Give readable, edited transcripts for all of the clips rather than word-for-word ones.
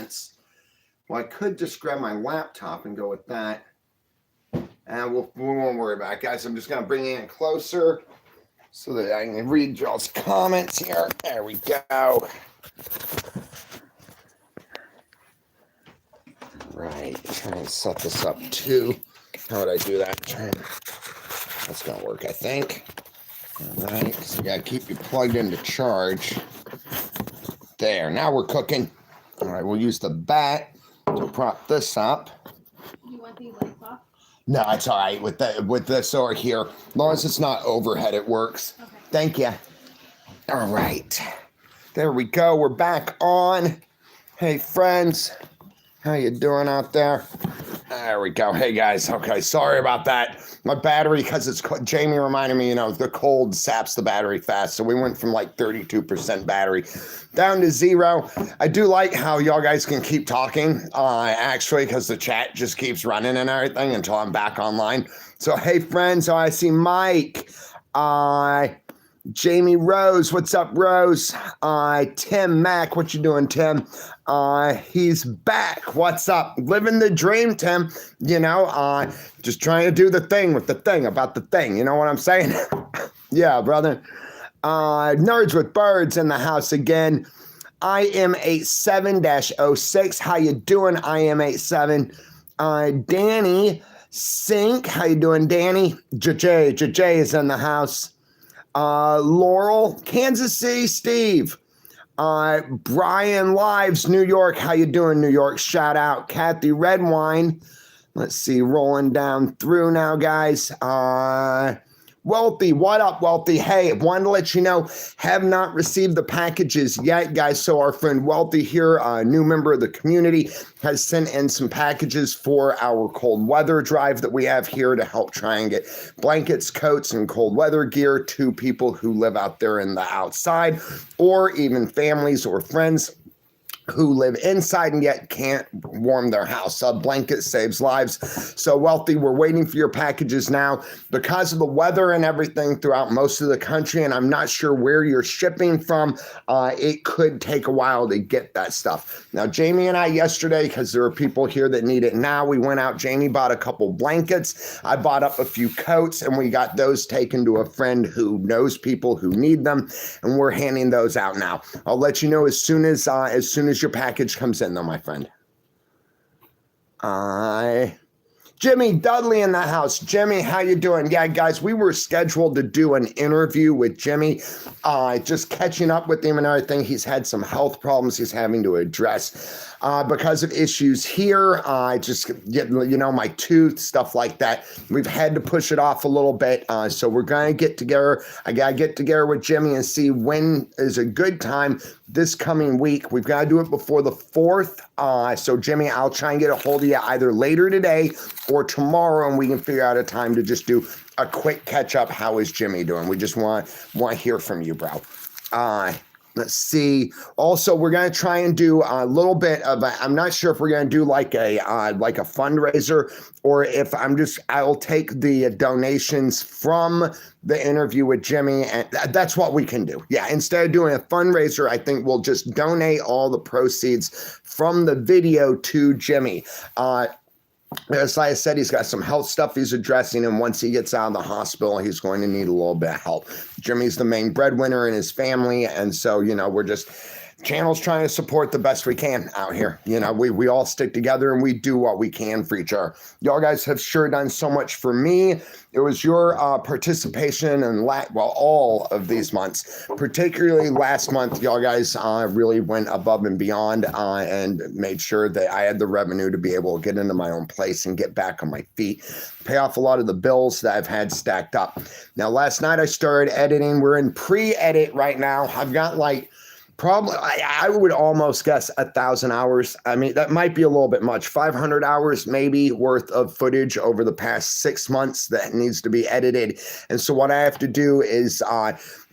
comments. Well, I could just grab my laptop and go with that. And we won't worry about it, guys. I'm just going to bring it in closer so that I can read y'all's comments here. There we go. Right, trying to set this up too. How would I do that? That's going to work, I think. All right, so you got to keep you plugged into charge. There, now we're cooking. All right, we'll use the bat to prop this up. You want these lights off? No, it's all right with this over here. As long as it's not overhead, it works. Okay. Thank you. All right, there we go. We're back on. Hey, friends, how you doing out there? There we go. Hey, guys. Okay, sorry about that. My battery, because it's Jamie reminded me, the cold saps the battery fast. So we went from like 32% battery down to 0. I do like how y'all guys can keep talking, actually, because the chat just keeps running and everything until I'm back online. So, hey, friends. I see Mike. Jamie Rose, what's up, Rose? Tim Mack, what you doing, Tim? He's back. What's up? Living the dream, Tim. Just trying to do the thing with the thing about the thing. You know what I'm saying? Yeah, brother. Nerds with Birds in the house again. IM87-06. How you doing, IM87? Danny Sink. How you doing, Danny? JJ is in the house. Laurel, Kansas City, Steve. Brian Lives, New York. How you doing, New York? Shout out. Kathy Redwine. Let's see, rolling down through now, guys. Wealthy, what up, Wealthy? Hey, wanted to let you know, have not received the packages yet, guys. So our friend Wealthy here, a new member of the community, has sent in some packages for our cold weather drive that we have here to help try and get blankets, coats, and cold weather gear to people who live out there in the outside, or even families or friends who live inside and yet can't warm their house. A blanket saves lives. So, Wealthy, we're waiting for your packages now because of the weather and everything throughout most of the country, and I'm not sure where you're shipping from. It could take a while to get that stuff. Now, Jamie and I yesterday, because there are people here that need it now, we went out. Jamie bought a couple blankets. I bought up a few coats, and we got those taken to a friend who knows people who need them, and we're handing those out now. I'll let you know as soon as your package comes in, though, my friend. Jimmy Dudley in the house. Jimmy, how you doing? Yeah, guys, we were scheduled to do an interview with Jimmy, just catching up with him and everything. He's had some health problems he's having to address because of issues here, just my tooth, stuff like that. We've had to push it off a little bit, so we're going to get together. I got to get together with Jimmy and see when is a good time this coming week. We've got to do it before the 4th. So, Jimmy, I'll try and get a hold of you either later today or tomorrow, and we can figure out a time to just do a quick catch up. How is Jimmy doing? We just want to hear from you, bro. Let's see. Also, we're going to try and do a little bit of I'm not sure if we're going to do like a fundraiser, or if I'll take the donations from the interview with Jimmy, and that's what we can do. Yeah, instead of doing a fundraiser, I think we'll just donate all the proceeds from the video to Jimmy. As I said, he's got some health stuff he's addressing, and once he gets out of the hospital, he's going to need a little bit of help. Jimmy's the main breadwinner in his family, and so, we're just channel's trying to support the best we can out here. We all stick together and we do what we can for each other. Y'all guys have sure done so much for me. It was your participation in all of these months, particularly last month. Y'all guys really went above and beyond and made sure that I had the revenue to be able to get into my own place and get back on my feet, pay off a lot of the bills that I've had stacked up. Now, last night I started editing. We're in pre-edit right now. I've got probably, I would almost guess 1,000 hours. I mean, that might be a little bit much. 500 hours maybe worth of footage over the past 6 months that needs to be edited. And so what I have to do is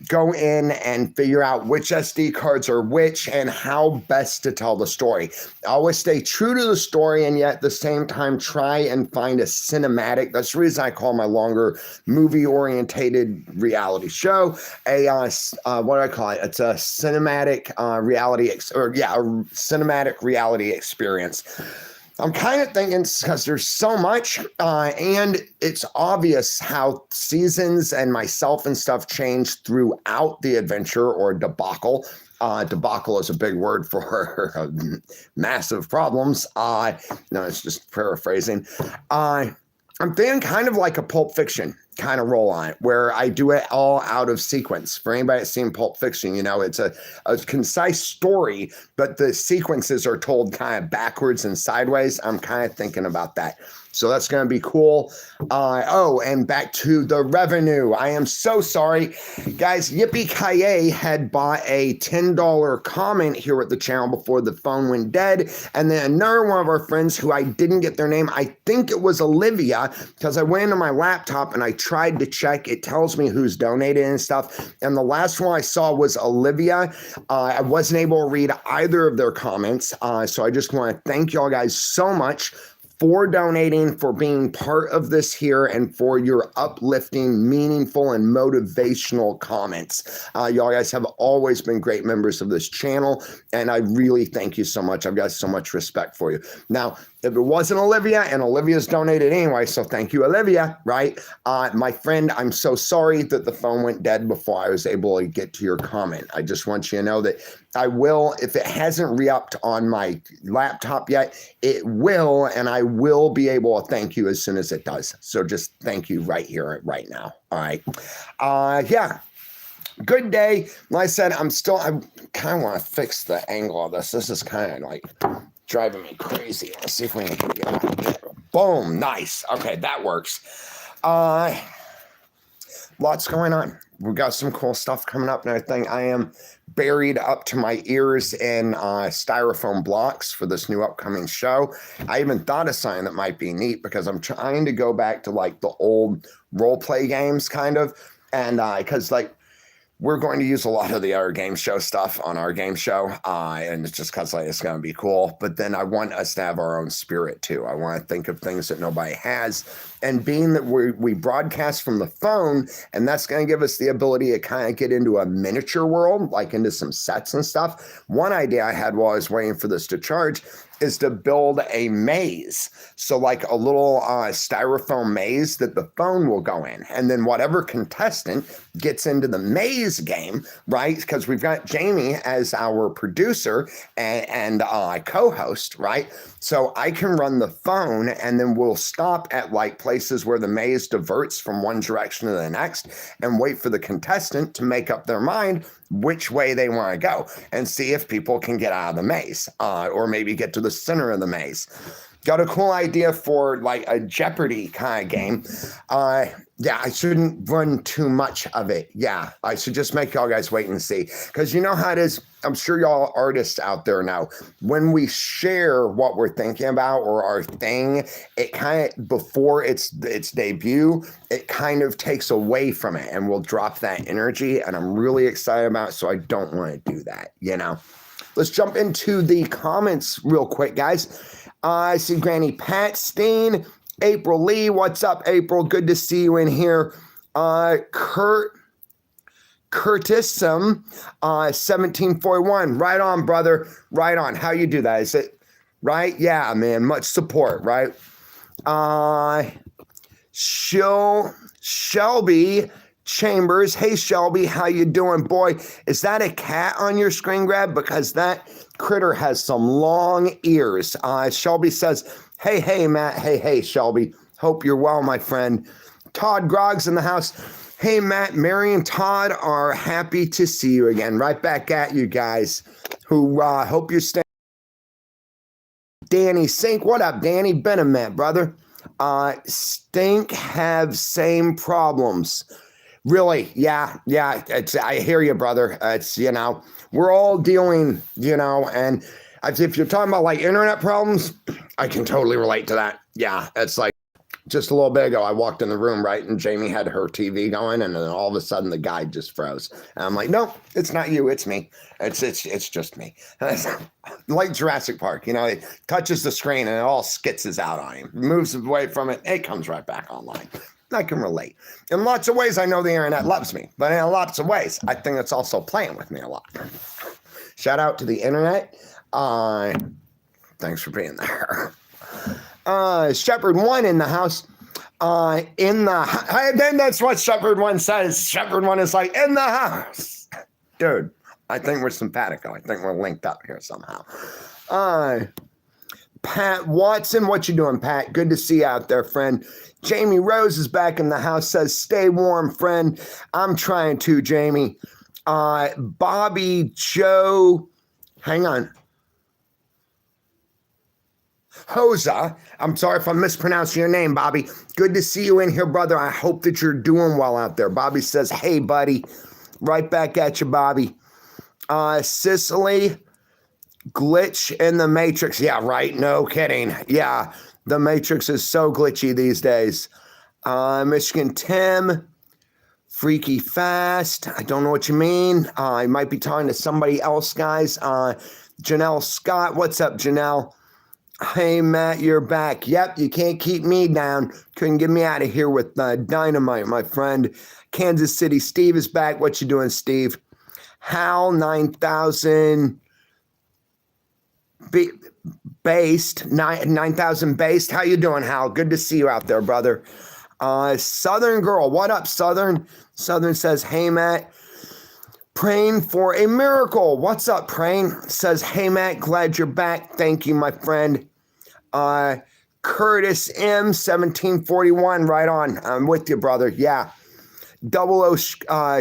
go in and figure out which SD cards are which and how best to tell the story. I always stay true to the story and yet at the same time try and find a cinematic. That's the reason I call my longer movie-orientated reality show what do I call it? It's a cinematic cinematic reality experience. I'm kind of thinking because there's so much, and it's obvious how seasons and myself and stuff change throughout the adventure or debacle. Debacle is a big word for massive problems. No, it's just paraphrasing. I'm thinking kind of like a Pulp Fiction kind of roll on it, where I do it all out of sequence. For anybody that's seen Pulp Fiction, you know, it's a concise story, but the sequences are told kind of backwards and sideways. I'm kind of thinking about that. So that's going to be cool. And back to the revenue. I am so sorry. Guys, Yippee Kaye had bought a $10 comment here at the channel before the phone went dead. And then another one of our friends who I didn't get their name, I think it was Olivia, because I went into my laptop and I tried to check. It tells me who's donated and stuff. And the last one I saw was Olivia. I wasn't able to read either of their comments. So I just want to thank y'all guys so much for donating, for being part of this here, and for your uplifting, meaningful, and motivational comments. Y'all guys have always been great members of this channel, and I really thank you so much. I've got so much respect for you. Now, if it wasn't Olivia, and Olivia's donated anyway, so thank you, Olivia, right? My friend, I'm so sorry that the phone went dead before I was able to get to your comment. I just want you to know that I will, if it hasn't re-upped on my laptop yet, it will, and I will be able to thank you as soon as it does. So just thank you right here, right now. All right. Yeah. Good day. Like I said, I kind of want to fix the angle of this. This is kind of like driving me crazy. Let's see if we can get it. Boom. Nice. Okay, that works. Lots going on. We've got some cool stuff coming up and everything. I am buried up to my ears in styrofoam blocks for this new upcoming show. I even thought of something that might be neat because I'm trying to go back to like the old role play games kind of. And because like we're going to use a lot of the other game show stuff on our game show, and it's just because like, it's going to be cool. But then I want us to have our own spirit too. I want to think of things that nobody has. And being that we broadcast from the phone, and that's going to give us the ability to kind of get into a miniature world, like into some sets and stuff. One idea I had while I was waiting for this to charge is to build a maze. So like a little styrofoam maze that the phone will go in. And then whatever contestant gets into the maze game, right? Because we've got Jamie as our producer and co-host, right? So I can run the phone and then we'll stop at like places where the maze diverts from one direction to the next and wait for the contestant to make up their mind which way they want to go and see if people can get out of the maze or maybe get to the center of the maze. Got a cool idea for like a Jeopardy kind of game. Yeah, I shouldn't run too much of it. Yeah, I should just make y'all guys wait and see. Because you know how it is. I'm sure y'all artists out there know. When we share what we're thinking about or our thing, it kind of, before its debut, it kind of takes away from it and will drop that energy. And I'm really excited about it, so I don't want to do that, you know. Let's jump into the comments real quick, guys. I see Granny Pat Steen, April Lee. What's up, April? Good to see you in here. Curtisum, 1741. Right on, brother. Right on. How you do that? Is it right? Yeah, man. Much support, right? Shelby Chambers. Hey, Shelby. How you doing, boy? Is that a cat on your screen grab? Because that critter has some long ears. Shelby says, hey, Matt. Hey, Shelby. Hope you're well, my friend. Todd Groggs in the house. Hey, Matt, Mary, and Todd are happy to see you again. Right back at you guys who hope you're staying. Danny Sink. What up, Danny? Been a minute, brother. Stink have same problems. Really? Yeah. I hear you, brother. It's, you know, we're all dealing, you know, and if you're talking about like internet problems, I can totally relate to that. Yeah. It's like just a little bit ago, I walked in the room, right, and Jamie had her TV going, and then all of a sudden the guide just froze. And I'm like, no, it's not you, it's me. It's just me. Like Jurassic Park, you know, it touches the screen and it all skitzes out on him. Moves away from it, it comes right back online. I can relate. In lots of ways, I know the internet loves me, but in lots of ways, I think it's also playing with me a lot. Shout out to the internet. Thanks for being there. Shepherd 1 in the house. Then that's what Shepherd 1 says. Shepherd 1 is like, in the house. Dude, I think we're simpatico. I think we're linked up here somehow. Pat Watson, what you doing, Pat? Good to see you out there, friend. Jamie Rose is back in the house, says, stay warm, friend. I'm trying to, Jamie. Bobby Joe, hang on. Hosa, I'm sorry if I'm mispronouncing your name, Bobby. Good to see you in here, brother. I hope that you're doing well out there. Bobby says, hey, buddy. Right back at you, Bobby. Sicily, glitch in the Matrix. Yeah, right. No kidding. Yeah, the Matrix is so glitchy these days. Michigan Tim, freaky fast. I don't know what you mean. I might be talking to somebody else, guys. Janelle Scott. What's up, Janelle? Hey, Matt, you're back. Yep, you can't keep me down. Couldn't get me out of here with dynamite, my friend. Kansas City Steve is back. What you doing, Steve? Hal 9000 based. 9000 based. How you doing, Hal? Good to see you out there, brother. Southern girl. What up, Southern? Southern says, hey, Matt. Praying for a miracle. What's up, Praying? Says, hey, Matt, glad you're back. Thank you, my friend. Curtis M, 1741, right on. I'm with you, brother. Yeah.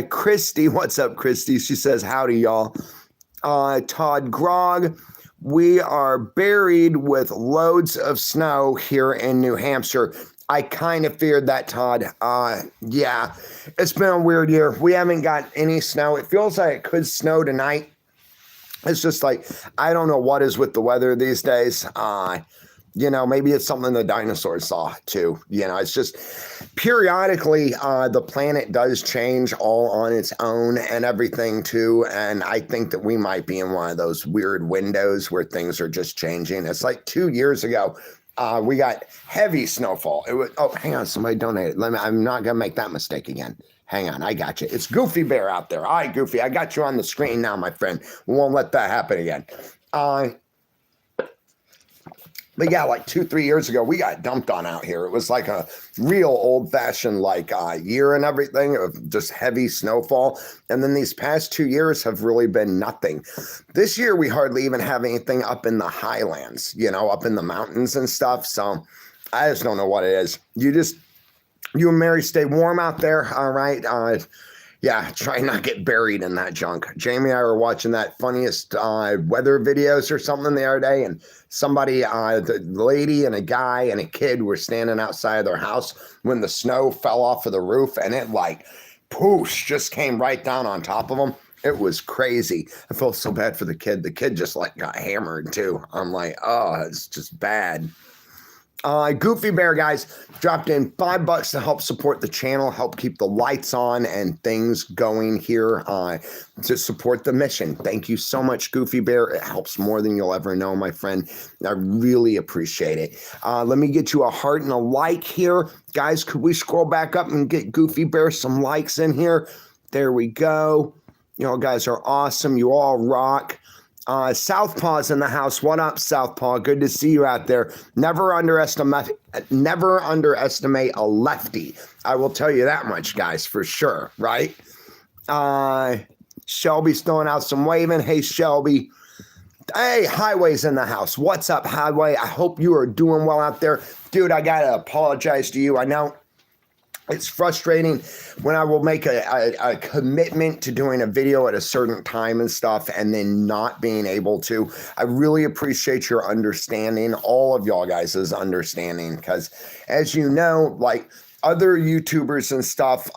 Christy. What's up, Christy? She says, howdy, y'all. Todd Grog. We are buried with loads of snow here in New Hampshire. I kind of feared that, Todd. Yeah, it's been a weird year. We haven't got any snow. It feels like it could snow tonight. It's just like, I don't know what is with the weather these days. Maybe it's something the dinosaurs saw too. It's just periodically the planet does change all on its own and everything too. And I think that we might be in one of those weird windows where things are just changing. It's like 2 years ago. We got heavy snowfall. Hang on, somebody donated. I'm not gonna make that mistake again. Hang on, I got you. It's Goofy Bear out there. All right, Goofy, I got you on the screen now, my friend. We won't let that happen again. But yeah, like 2-3 years ago, we got dumped on out here. It was like a real old-fashioned year and everything of just heavy snowfall. And then these past 2 years have really been nothing. This year, we hardly even have anything up in the highlands, up in the mountains and stuff. So I just don't know what it is. You and Mary stay warm out there, all right? Yeah, try not get buried in that junk. Jamie and I were watching that funniest weather videos or something the other day, and somebody, the lady and a guy and a kid were standing outside of their house when the snow fell off of the roof, and it poosh, just came right down on top of them. It was crazy. I felt so bad for the kid. The kid just got hammered too. I'm like, oh, it's just bad. Goofy Bear, guys, dropped in $5 to help support the channel, help keep the lights on and things going here to support the mission. Thank you so much, Goofy Bear. It helps more than you'll ever know, my friend. I really appreciate it. Let me get you a heart and a like here. Guys, could we scroll back up and get Goofy Bear some likes in here? There we go. You guys are awesome. You all rock. Southpaw's in the house. What up, Southpaw? Good to see you out there. Never underestimate a lefty. I will tell you that much, guys, for sure, right? Shelby's throwing out some waving. Hey, Shelby. Hey, Highway's in the house. What's up, Highway? I hope you are doing well out there. Dude, I got to apologize to you. I know it's frustrating when I will make a commitment to doing a video at a certain time and stuff and then not being able to. I really appreciate your understanding, all of y'all guys' understanding, because as you know, other YouTubers and stuff,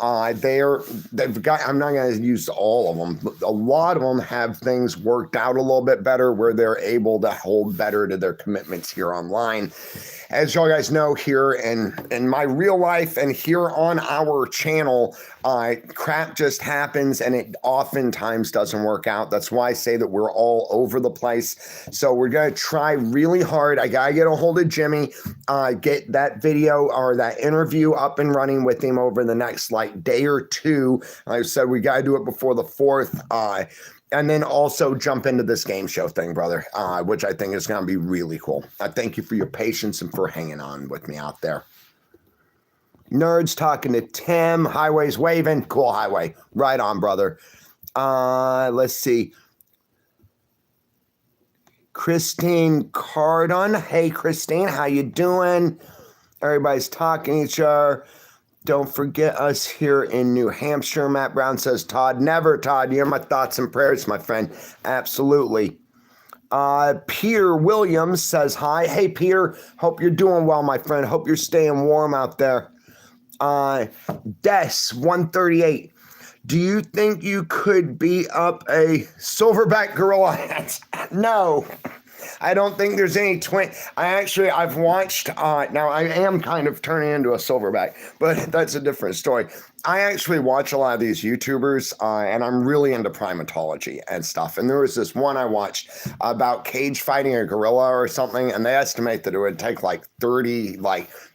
they've got, I'm not going to use all of them, but a lot of them have things worked out a little bit better where they're able to hold better to their commitments here online. As y'all guys know, here in my real life and here on our channel, crap just happens and it oftentimes doesn't work out. That's why I say that we're all over the place. So we're going to try really hard. I got to get a hold of Jimmy, get that video or that interview up and running with him over the next day or two. Like I said, we got to do it before the 4th. and then also jump into this game show thing, brother, which I think is going to be really cool. I thank you for your patience and for hanging on with me out there. Nerds talking to Tim. Highway's waving. Cool, Highway. Right on, brother. Let's see. Christine Cardon. Hey, Christine, how you doing? Everybody's talking to each other. Don't forget us here in New Hampshire. Matt Brown says, Todd, never, Todd. You're my thoughts and prayers, my friend. Absolutely. Peter Williams says, hi. Hey, Peter. Hope you're doing well, my friend. Hope you're staying warm out there. Des 138. Do you think you could beat up a silverback gorilla? No. I don't think there's any I've watched, now I am kind of turning into a silverback, but that's a different story. I actually watch a lot of these YouTubers, and I'm really into primatology and stuff. And there was this one I watched about cage fighting a gorilla or something, and they estimate that it would take like 30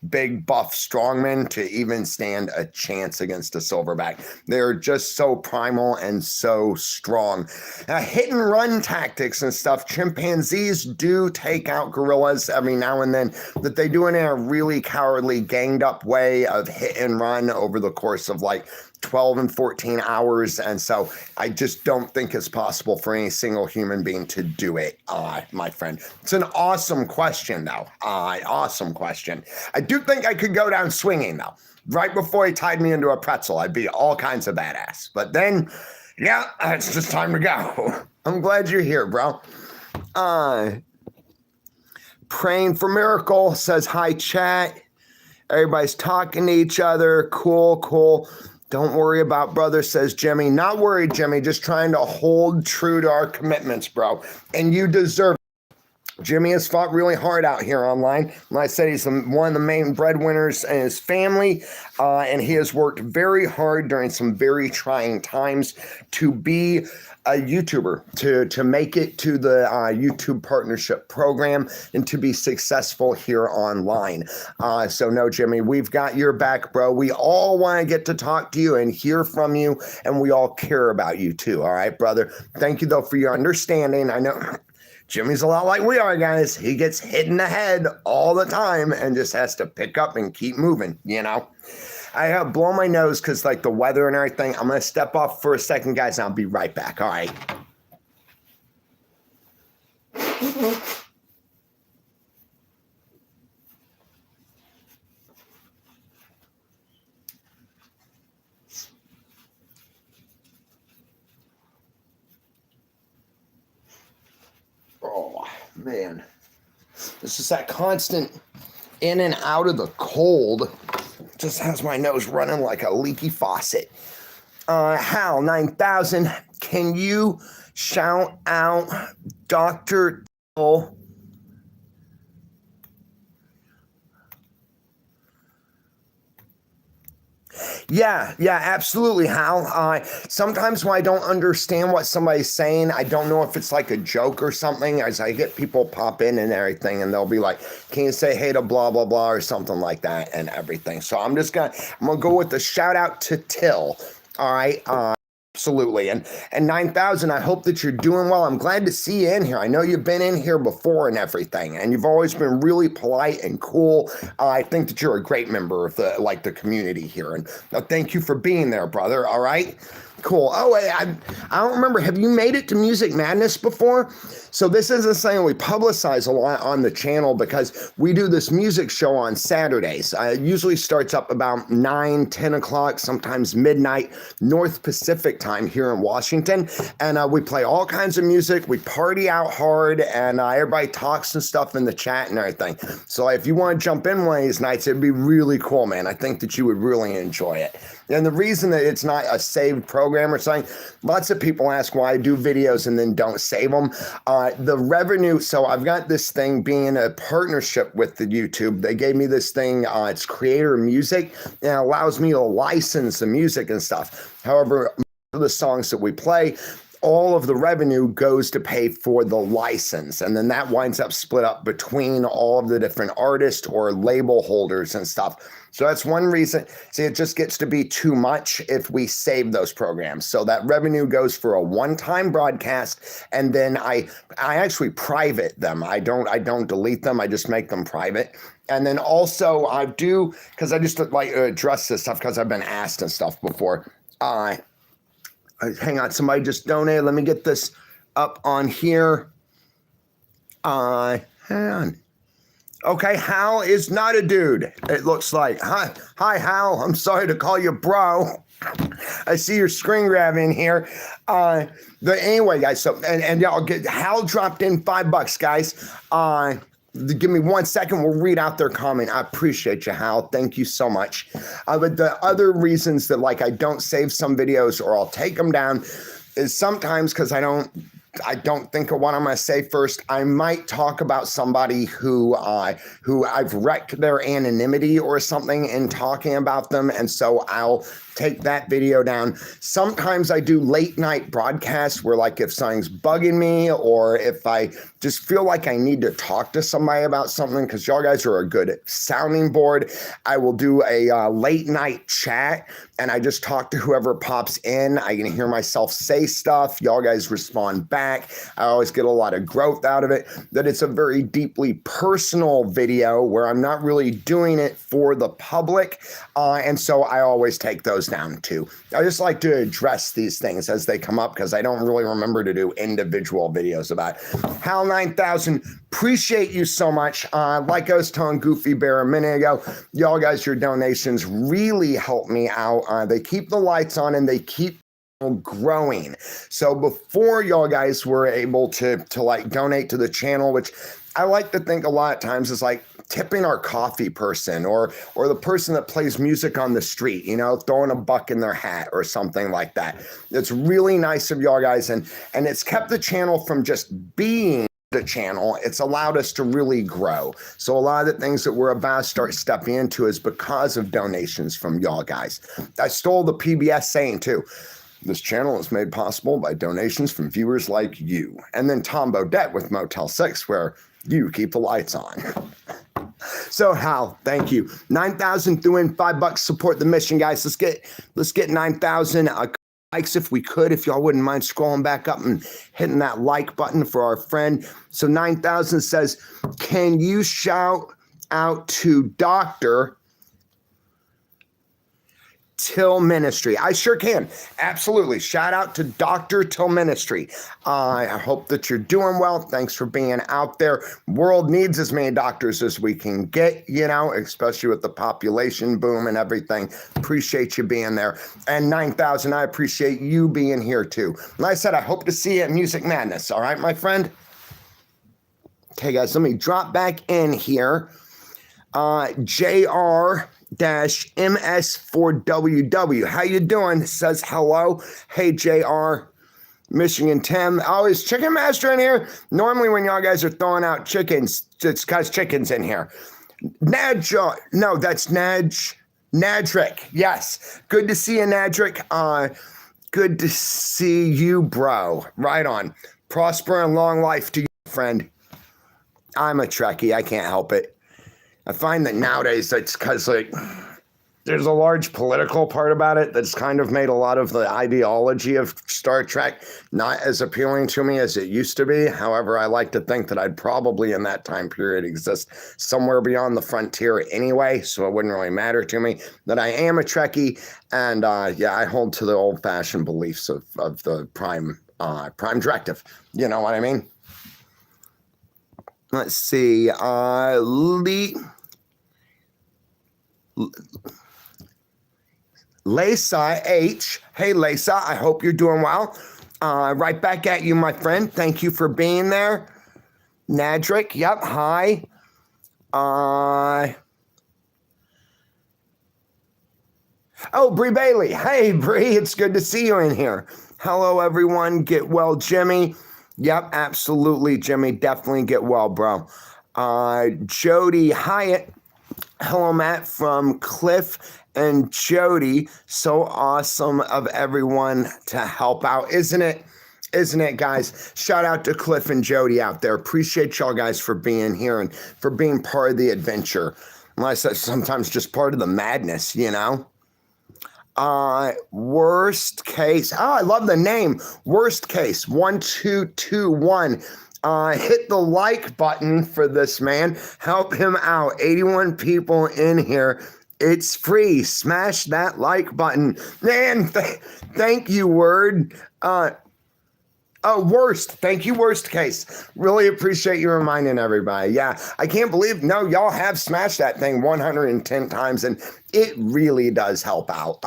big buff strongmen to even stand a chance against a silverback. They're just so primal and so strong. Hit and run tactics and stuff. Chimpanzees do take out gorillas every now and then, but they do it in a really cowardly, ganged up way of hit and run over the course of like 12 and 14 hours. And so I just don't think it's possible for any single human being to do it, my friend. It's an awesome question, though. Awesome question. I do think I could go down swinging, though. Right before he tied me into a pretzel, I'd be all kinds of badass. But then, yeah, it's just time to go. I'm glad you're here, bro. Praying for Miracle says, hi, chat. Everybody's talking to each other. Cool, cool. Don't worry about brother, says Jimmy. Not worried, Jimmy. Just trying to hold true to our commitments, bro. And you deserve it. Jimmy has fought really hard out here online. Like I said, he's one of the main breadwinners in his family, and he has worked very hard during some very trying times to be a YouTuber, to make it to the YouTube partnership program and to be successful here online. So no, Jimmy, we've got your back, bro. We all want to get to talk to you and hear from you, and we all care about you too. All right, brother. Thank you, though, for your understanding. I know Jimmy's a lot like we are, guys. He gets hit in the head all the time and just has to pick up and keep moving, you know? I have blown my nose because like the weather and everything. I'm going to step off for a second, guys, and I'll be right back. All right. Oh, man. This is that constant in and out of the cold. Just has my nose running like a leaky faucet. Hal 9000, can you shout out Dr. Till? Yeah, absolutely, Hal. Sometimes when I don't understand what somebody's saying, I don't know if it's like a joke or something, as I get people pop in and everything, and they'll be like, can you say hey to blah, blah, blah, or something like that and everything. So I'm gonna go with the shout out to Till. All right. Absolutely. And 9000, I hope that you're doing well. I'm glad to see you in here. I know you've been in here before and everything, and you've always been really polite and cool. I think that you're a great member of the community here. And thank you for being there, brother. All right. Cool. Oh, I don't remember. Have you made it to Music Madness before? So this isn't something we publicize a lot on the channel because we do this music show on Saturdays. It usually starts up about 9, 10 o'clock, sometimes midnight, North Pacific time here in Washington. And we play all kinds of music. We party out hard, and everybody talks and stuff in the chat and everything. So if you want to jump in one of these nights, it'd be really cool, man. I think that you would really enjoy it. And the reason that it's not a saved program or something, lots of people ask why I do videos and then don't save them. The revenue, so I've got this thing being a partnership with the YouTube. They gave me this thing, it's Creator Music, and it allows me to license the music and stuff. However, the songs that we play all of the revenue goes to pay for the license. And then that winds up split up between all of the different artists or label holders and stuff. So that's one reason. See, it just gets to be too much if we save those programs. So that revenue goes for a one-time broadcast, and then I actually private them. I don't delete them. I just make them private. And then also I do, because I just like address this stuff because I've been asked and stuff before. Hang on, somebody just donated. Let me get this up on here. Hang on. Okay, Hal is not a dude, it looks like. Hi, Hal. I'm sorry to call you bro. I see your screen grabbing here. Anyway, guys, so, and y'all get, Hal dropped in $5, guys. Give me 1 second. We'll read out their comment. I appreciate you, Hal. Thank you so much. But the other reasons that like I don't save some videos or I'll take them down is sometimes because I don't think of what I'm going to say first. I might talk about somebody who I've wrecked their anonymity or something in talking about them, and so I'll take that video down. Sometimes I do late night broadcasts where like if something's bugging me or if I just feel like I need to talk to somebody about something, because y'all guys are a good sounding board, I will do a late night chat and I just talk to whoever pops in. I can hear myself say stuff. Y'all guys respond back. I always get a lot of growth out of it. That it's a very deeply personal video where I'm not really doing it for the public. And so I always take those down too. I just like to address these things as they come up because I don't really remember to do individual videos about it. Hal 9000, appreciate you so much. Like I was telling Goofy Bear a minute ago, y'all guys, your donations really help me out. They keep the lights on and they keep growing. So before y'all guys were able to like donate to the channel, which I like to think a lot of times is like tipping our coffee person or the person that plays music on the street, you know, throwing $1 in their hat or something like that. It's really nice of y'all guys, and it's kept the channel from just being the channel. It's allowed us to really grow. So a lot of the things that we're about to start stepping into is because of donations from y'all guys. I stole the PBS saying too. This channel is made possible by donations from viewers like you. And then Tom Bodette with Motel 6, where you keep the lights on. So Hal, thank you. 9,000 threw in $5. Support the mission, guys. Let's get 9,000 likes if we could. If y'all wouldn't mind scrolling back up and hitting that like button for our friend. So 9,000 says, can you shout out to Dr. Till Ministry? I sure can. Absolutely. Shout out to Dr. Till Ministry. I hope that you're doing well. Thanks for being out there. World needs as many doctors as we can get, you know, especially with the population boom and everything. Appreciate you being there. And 9,000, I appreciate you being here too. Like I said, I hope to see you at Music Madness. All right, my friend? Okay, guys, let me drop back in here. JR MS4WW. How you doing? Says hello. Hey, JR. Michigan Tim. Oh, is Chicken Master in here? Normally when y'all guys are throwing out chickens, it's because chicken's in here. Nadja. No, that's Nadrick. Yes. Good to see you, Nadrick. Good to see you, bro. Right on. Prosper and long life to you, friend. I'm a Trekkie. I can't help it. I find that nowadays it's because like there's a large political part about it that's kind of made a lot of the ideology of Star Trek not as appealing to me as it used to be. However, I like to think that I'd probably in that time period exist somewhere beyond the frontier anyway, so it wouldn't really matter to me that I am a Trekkie. And yeah, I hold to the old-fashioned beliefs of the prime directive. You know what I mean? Let's see. Lesa H. Hey, Lesa, I hope you're doing well. Right back at you, my friend. Thank you for being there. Nadrick, yep, hi. Oh, Bree Bailey. Hey, Bree, it's good to see you in here. Hello, everyone. Get well, Jimmy. Yep, absolutely, Jimmy. Definitely get well, bro. Jody Hyatt. Hello, Matt from Cliff and Jody. So awesome of everyone to help out, isn't it? Isn't it, guys? Shout out to Cliff and Jody out there. Appreciate y'all guys for being here and for being part of the adventure. Unless that's sometimes just part of the madness, you know? Worst case. Oh, I love the name. Worst case 1221. Hit the like button for this man. Help him out. 81 people in here. It's free. Smash that like button. Man, thank you, Word. Worst. Thank you, worst case. Really appreciate you reminding everybody. Yeah, I can't believe, no, y'all have smashed that thing 110 times, and it really does help out.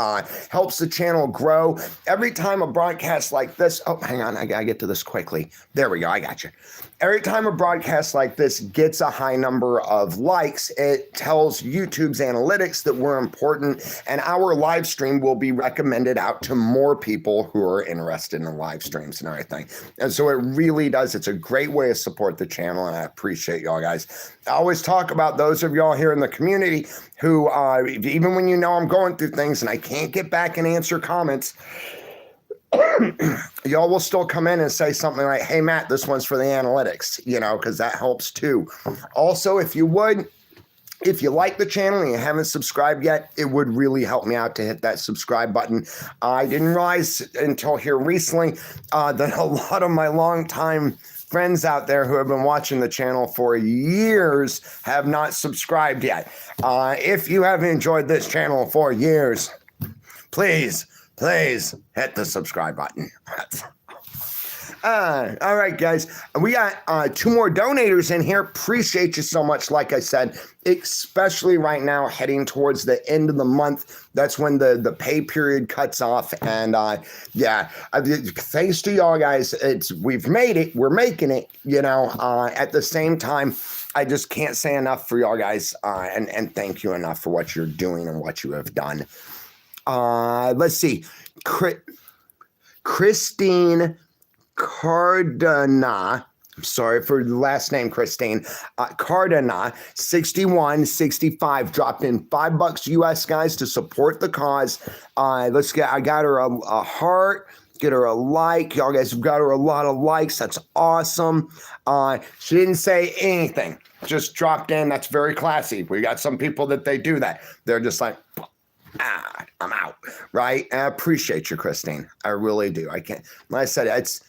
Helps the channel grow. Every time a broadcast like this, oh, hang on, I gotta get to this quickly. There we go, I got you. Every time a broadcast like this gets a high number of likes, it tells YouTube's analytics that we're important, and our live stream will be recommended out to more people who are interested in live streams and everything. And so it really does. It's a great way to support the channel, and I appreciate y'all guys. I always talk about those of y'all here in the community who, even when you know I'm going through things and I can't get back and answer comments, y'all will still come in and say something like, hey, Matt, this one's for the analytics, you know, because that helps too. Also, if you like the channel and you haven't subscribed yet, it would really help me out to hit that subscribe button. I didn't realize until here recently that a lot of my longtime friends out there who have been watching the channel for years have not subscribed yet. If you have enjoyed this channel for years, please hit the subscribe button. All right, guys. We got 2 more donators in here. Appreciate you so much, like I said, especially right now heading towards the end of the month. That's when the pay period cuts off. And yeah, thanks to y'all guys. We've made it. We're making it, you know. At the same time, I just can't say enough for y'all guys and thank you enough for what you're doing and what you have done. Let's see. Christine Cardona, I'm sorry for the last name, Christine. Cardona, 6165, dropped in $5 US, guys, to support the cause. I got her a heart, get her a like. Y'all guys have got her a lot of likes. That's awesome. She didn't say anything, just dropped in. That's very classy. We got some people that they do that. They're just like, I'm out, right? And I appreciate you, Christine. I really do. I can't, like I said, it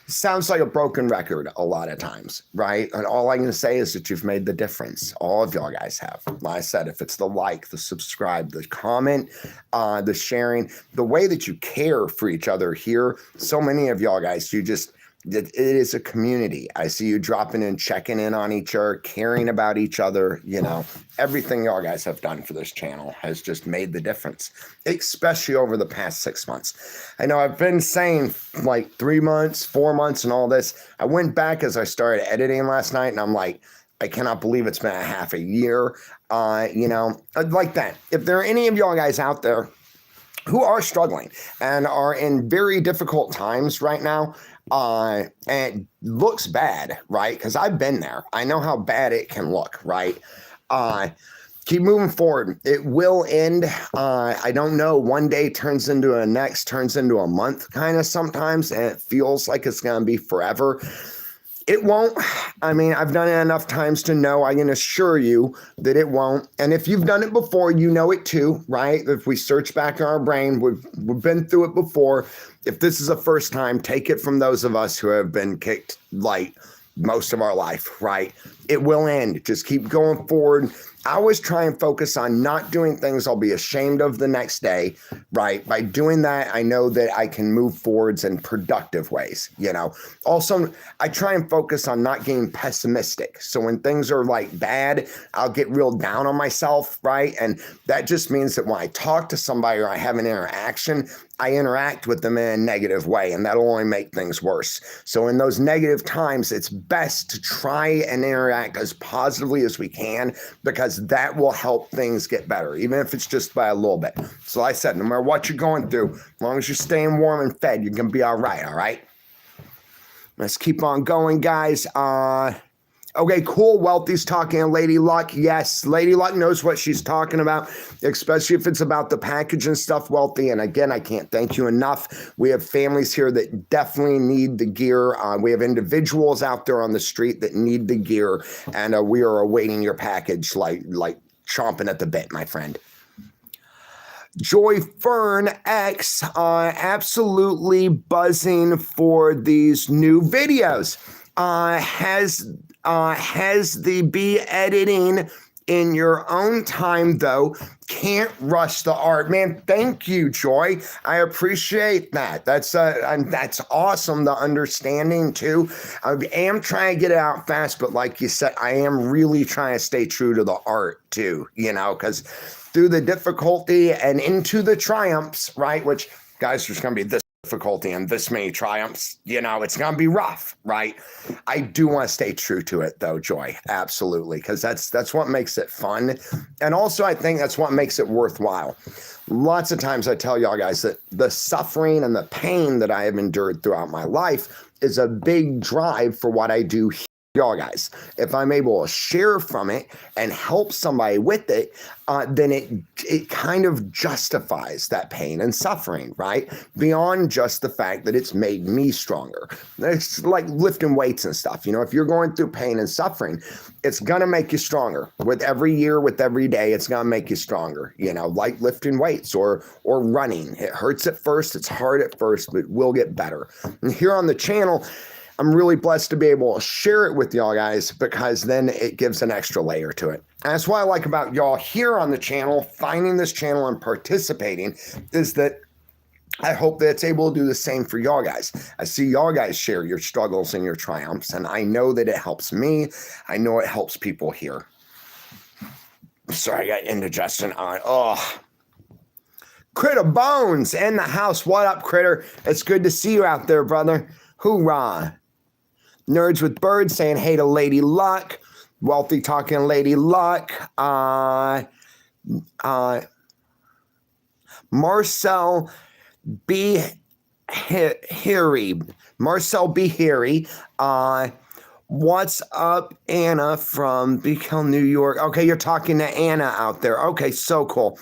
sounds like a broken record a lot of times, right? And all I can say is that you've made the difference. All of y'all guys have. Like I said, if it's the like, the subscribe, the comment, the sharing, the way that you care for each other here, so many of y'all guys, it is a community. I see you dropping in, checking in on each other, caring about each other. You know, everything y'all guys have done for this channel has just made the difference, especially over the past 6 months. I know I've been saying like 3 months, 4 months and all this. I went back as I started editing last night and I'm like, I cannot believe it's been a half a year. You know, like that. If there are any of y'all guys out there who are struggling and are in very difficult times right now, and it looks bad, right? Because I've been there. I know how bad it can look, right? Keep moving forward. It will end. I don't know. One day turns into a next, turns into a month kind of sometimes, and it feels like it's going to be forever. It won't. I mean, I've done it enough times to know. I can assure you that it won't. And if you've done it before, you know it too, right? If we search back in our brain, we've been through it before. If this is the first time, take it from those of us who have been kicked light most of our life, right? It will end. Just keep going forward. I always try and focus on not doing things I'll be ashamed of the next day, right? By doing that, I know that I can move forwards in productive ways, you know? Also, I try and focus on not getting pessimistic. So when things are like bad, I'll get real down on myself, right? And that just means that when I talk to somebody or I have an interaction, I interact with them in a negative way, and that'll only make things worse. So in those negative times, it's best to try and interact as positively as we can, because that will help things get better, even if it's just by a little bit. So like I said, no matter what you're going through, as long as you're staying warm and fed, you're going to be all right, all right? Let's keep on going, guys. Okay, cool. Wealthy's talking to Lady Luck. Yes, Lady Luck knows what she's talking about, especially if it's about the package and stuff, Wealthy. And again, I can't thank you enough. We have families here that definitely need the gear. We have individuals out there on the street that need the gear, and we are awaiting your package like chomping at the bit, my friend. Joy Fern X, absolutely buzzing for these new videos. Has the be editing in your own time, though. Can't rush the art. Man, thank you, Joy. I appreciate that. That's awesome, the understanding, too. I am trying to get it out fast, but like you said, I am really trying to stay true to the art, too, because through the difficulty and into the triumphs, right, which, guys, there's going to be this difficulty and this many triumphs, it's going to be rough, right? I do want to stay true to it, though, Joy. Absolutely, because that's what makes it fun. And also, I think that's what makes it worthwhile. Lots of times I tell y'all guys that the suffering and the pain that I have endured throughout my life is a big drive for what I do here. Y'all guys, if I'm able to share from it and help somebody with it, then it kind of justifies that pain and suffering, right? Beyond just the fact that it's made me stronger. It's like lifting weights and stuff. If you're going through pain and suffering, it's going to make you stronger. With every year, with every day, it's going to make you stronger, like lifting weights or running. It hurts at first. It's hard at first, but we'll get better. And here on the channel, I'm really blessed to be able to share it with y'all guys, because then it gives an extra layer to it. And that's what I like about y'all here on the channel, finding this channel and participating, is that I hope that it's able to do the same for y'all guys. I see y'all guys share your struggles and your triumphs, and I know that it helps me. I know it helps people here. Sorry, I got indigestion on. Oh. Critter Bones in the house. What up, Critter? It's good to see you out there, brother. Hoorah. Nerds with Birds saying hey to Lady Luck. Wealthy talking Lady Luck. Marcel B. Harry. Marcel B. Harry. What's up, Anna from Beacon, New York? Okay, you're talking to Anna out there. Okay, so cool.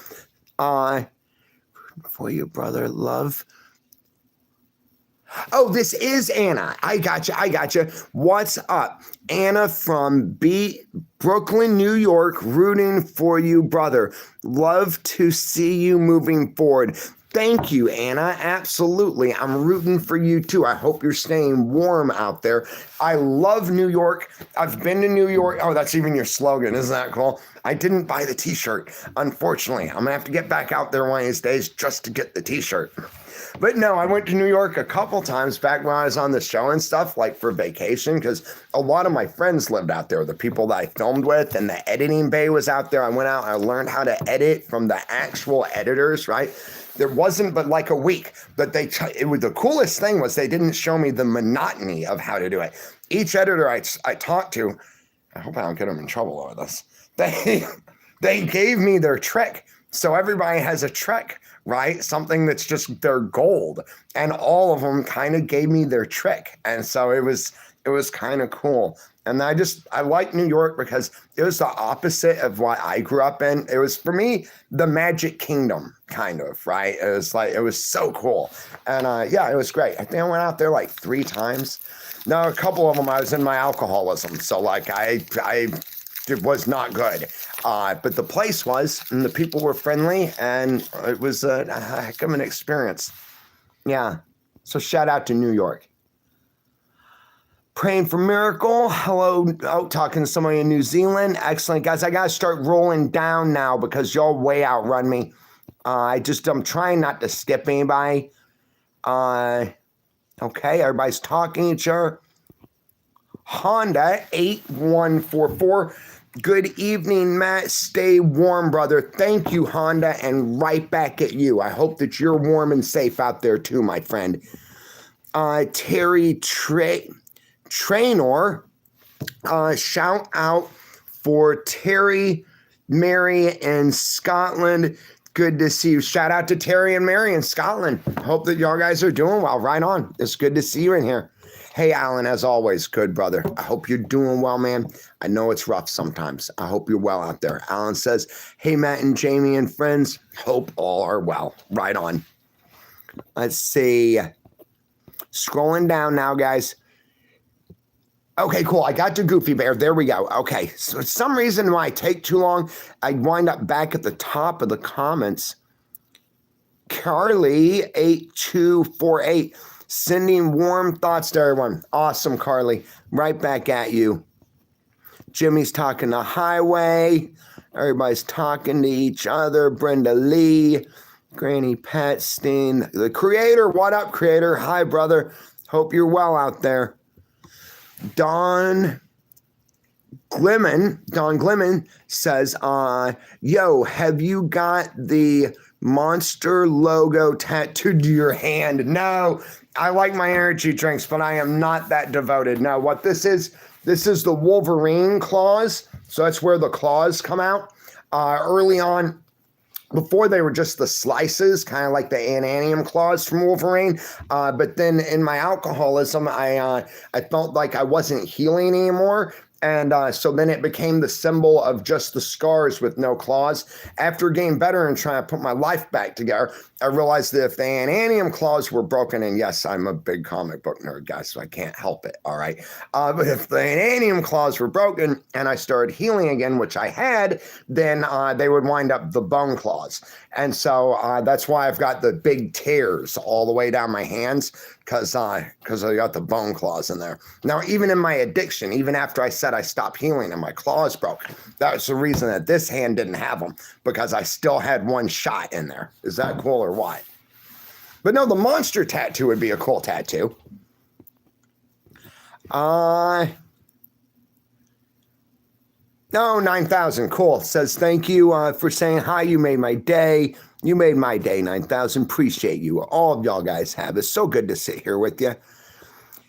For your brother, love. Oh, this is Anna. I gotcha. What's up? Anna from Brooklyn, New York, rooting for you, brother. Love to see you moving forward. Thank you, Anna. Absolutely. I'm rooting for you, too. I hope you're staying warm out there. I love New York. I've been to New York. Oh, that's even your slogan. Isn't that cool? I didn't buy the t-shirt, unfortunately. I'm going to have to get back out there one of these days just to get the t-shirt. But no, I went to New York a couple times back when I was on the show and stuff, like for vacation, because a lot of my friends lived out there, the people that I filmed with, and the editing bay was out there. I went out, I learned how to edit from the actual editors, right? There wasn't but like a week, but the coolest thing was they didn't show me the monotony of how to do it. Each editor I talked to, I hope I don't get them in trouble over this, they gave me their trick. So everybody has a trick, right? Something that's just their gold. And all of them kind of gave me their trick. And so it was kind of cool. And I like New York because it was the opposite of what I grew up in. It was, for me, the Magic Kingdom, kind of, right? It was so cool. And yeah, it was great. I think I went out there like 3 times. Now, a couple of them, I was in my alcoholism. So like it was not good. But the place was, and the people were friendly, and it was a heck of an experience. Yeah. So shout out to New York. Praying for miracle. Hello. Oh, talking to somebody in New Zealand. Excellent, guys. I got to start rolling down now because y'all way outrun me. I'm trying not to skip anybody. Okay, everybody's talking to each other. Honda 8144. Good evening, Matt. Stay warm, brother. Thank you, Honda, and right back at you. I hope that you're warm and safe out there too, my friend. Terry Traynor, shout out for Terry, Mary, in Scotland. Good to see you. Shout out to Terry and Mary in Scotland. Hope that y'all guys are doing well. Right on. It's good to see you in here. Hey, Alan, as always, good brother. I hope you're doing well, man. I know it's rough sometimes. I hope you're well out there. Alan says, hey, Matt and Jamie and friends, hope all are well. Right on. Let's see. Scrolling down now, guys. Okay, cool. I got to Goofy Bear. There we go. Okay. So for some reason, when I take too long, I wind up back at the top of the comments. Carly8248. Sending warm thoughts to everyone. Awesome, Carly. Right back at you. Jimmy's talking to Highway. Everybody's talking to each other. Brenda Lee. Granny Patstein. The creator. What up, creator? Hi, brother. Hope you're well out there. Don Glimmin says, yo, have you got the Monster logo tattooed to your hand? No. I like my energy drinks, but I am not that devoted. Now, what this is the Wolverine claws. So that's where the claws come out. Early on, before they were just the slices, kind of like the anaanium claws from Wolverine. But then in my alcoholism, I felt like I wasn't healing anymore. And so then it became the symbol of just the scars with no claws. After getting better and trying to put my life back together, I realized that if the anaanium claws were broken, and yes, I'm a big comic book nerd, guys, so I can't help it, all right? But if the anaanium claws were broken and I started healing again, which I had, then they would wind up the bone claws. And so that's why I've got the big tears all the way down my hands, because I got the bone claws in there. Now, even in my addiction, even after I said I stopped healing and my claws broke, that was the reason that this hand didn't have them, because I still had one shot in there. Is that cool or what? But no, the monster tattoo would be a cool tattoo. No, 9,000, cool. Says, thank you for saying hi. You made my day. You made my day, 9,000. Appreciate you. All of y'all guys have. It's so good to sit here with you.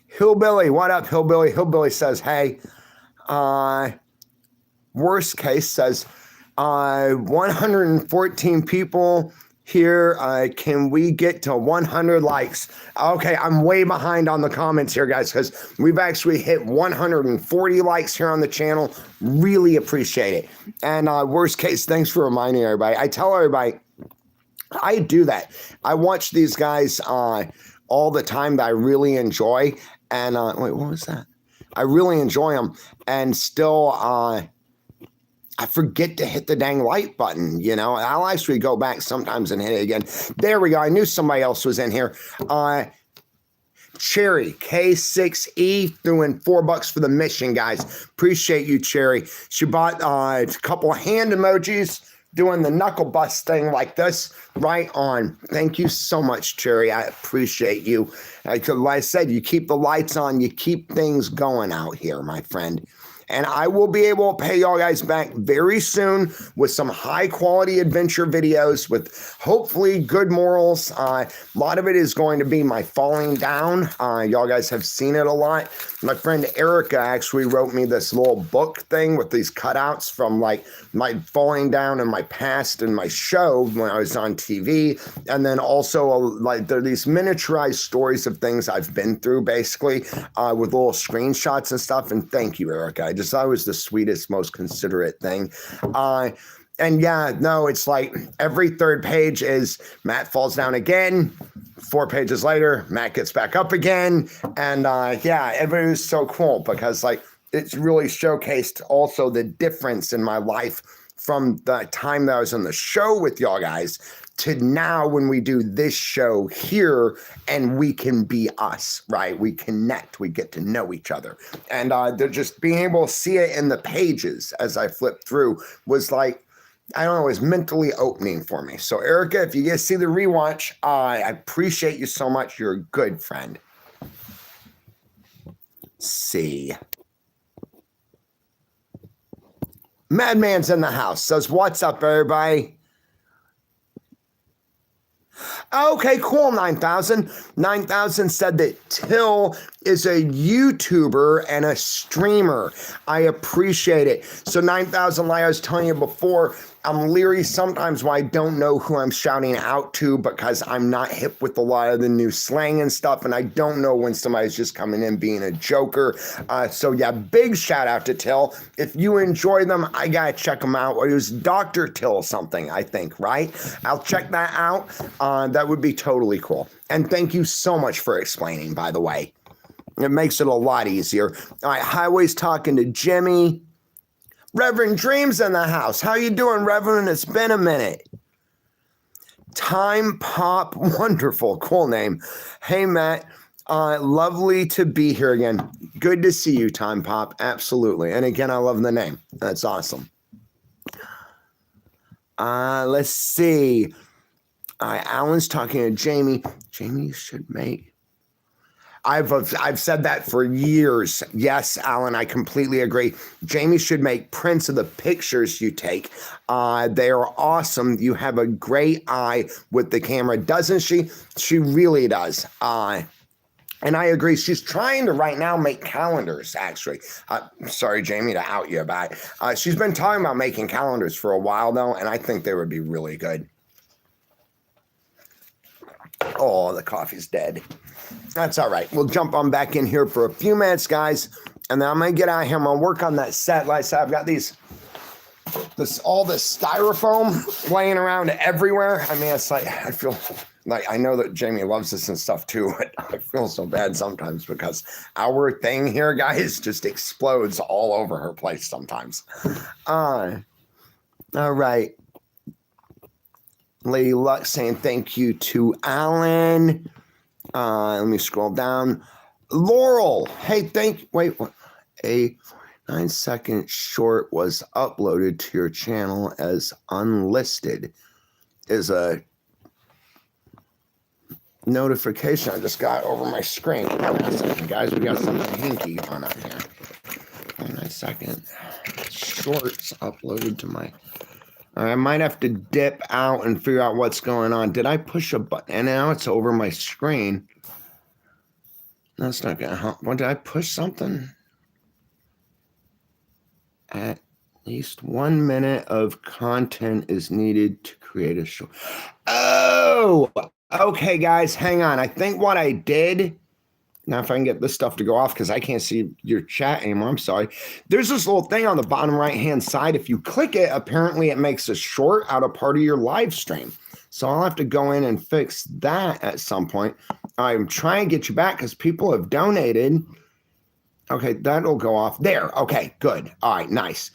Hillbilly, what up, Hillbilly? Hillbilly says, hey. Worst case says, 114 people here. Can we get to 100 likes? Okay, I'm way behind on the comments here, guys, because we've actually hit 140 likes here on the channel. Really appreciate it. And worst case, thanks for reminding everybody. I tell everybody, I do that. I watch these guys all the time that I really enjoy. And wait, what was that? I really enjoy them. And still, I forget to hit the dang like button, you know. I'll actually go back sometimes and hit it again. There we go. I knew somebody else was in here. Cherry, K6E, threw in $4 for the mission, guys. Appreciate you, Cherry. She bought a couple of hand emojis, doing the knuckle bust thing like this. Right on. Thank you so much, Cherry. I appreciate you. Like I said, you keep the lights on, you keep things going out here, my friend. And I will be able to pay y'all guys back very soon with some high quality adventure videos with hopefully good morals. A lot of it is going to be my falling down. Y'all guys have seen it a lot. My friend Erica actually wrote me this little book thing with these cutouts from like my falling down in my past and my show when I was on TV. And then also like there are these miniaturized stories of things I've been through basically with little screenshots and stuff. And thank you, Erica. I just thought it was the sweetest, most considerate thing. And yeah, no, it's like every third page is Matt falls down again. 4 pages later, Matt gets back up again. And yeah, it was so cool because like it's really showcased also the difference in my life from the time that I was on the show with y'all guys to now when we do this show here and we can be us, right? We connect, we get to know each other. And they're just being able to see it in the pages as I flip through was like, I don't know, it was mentally opening for me. So Erica, if you guys see the rewatch, I appreciate you so much. You're a good friend. See. Madman's in the house. Says, what's up, everybody? Okay, cool, 9,000. 9,000 said that Till is a YouTuber and a streamer. I appreciate it. So 9,000, like I was telling you before, I'm leery sometimes when I don't know who I'm shouting out to because I'm not hip with a lot of the new slang and stuff, and I don't know when somebody's just coming in being a joker. So yeah, big shout out to Till. If you enjoy them, I gotta check them out. It was Dr. Till something, I think, right? I'll check that out. That would be totally cool. And thank you so much for explaining, by the way. It makes it a lot easier. All right, Highway's talking to Jimmy. Reverend Dreams in the house. How you doing, Reverend? It's been a minute. Time Pop, wonderful, cool name. Hey, Matt, lovely to be here again. Good to see you, Time Pop, absolutely. And again, I love the name. That's awesome. Let's see. Alan's talking to Jamie. Jamie should make... I've said that for years. Yes, Alan, I completely agree. Jamie should make prints of the pictures you take. They are awesome. You have a great eye with the camera, doesn't she? She really does. And I agree. She's trying to right now make calendars, actually. Sorry, Jamie, to out you about it. She's been talking about making calendars for a while, though, and I think they would be really good. Oh, the coffee's dead. That's all right. We'll jump on back in here for a few minutes, guys, and then I'm going to get out of here. I'm going to work on that set. Like I said, I've got all this styrofoam laying around everywhere. I mean, it's like, I feel like, I know that Jamie loves this and stuff too, but I feel so bad sometimes because our thing here, guys, just explodes all over her place sometimes. All right. Lady Luck saying thank you to Alan. Let me scroll down. Laurel, hey, wait, what? A 9-second short was uploaded to your channel as unlisted. Is a notification I just got over my screen. Wait a second, guys, we got something hinky on up here. 9-second shorts uploaded to my... I might have to dip out and figure out what's going on. Did I push a button? And now it's over my screen. That's not going to help. What, did I push something? At least 1 minute of content is needed to create a show. Oh, okay, guys, hang on. I think what I did... Now, if I can get this stuff to go off, because I can't see your chat anymore, I'm sorry. There's this little thing on the bottom right-hand side. If you click it, apparently it makes a short out of part of your live stream. So I'll have to go in and fix that at some point. I'm trying to get you back because people have donated. Okay, that'll go off. There, okay, good. All right, nice.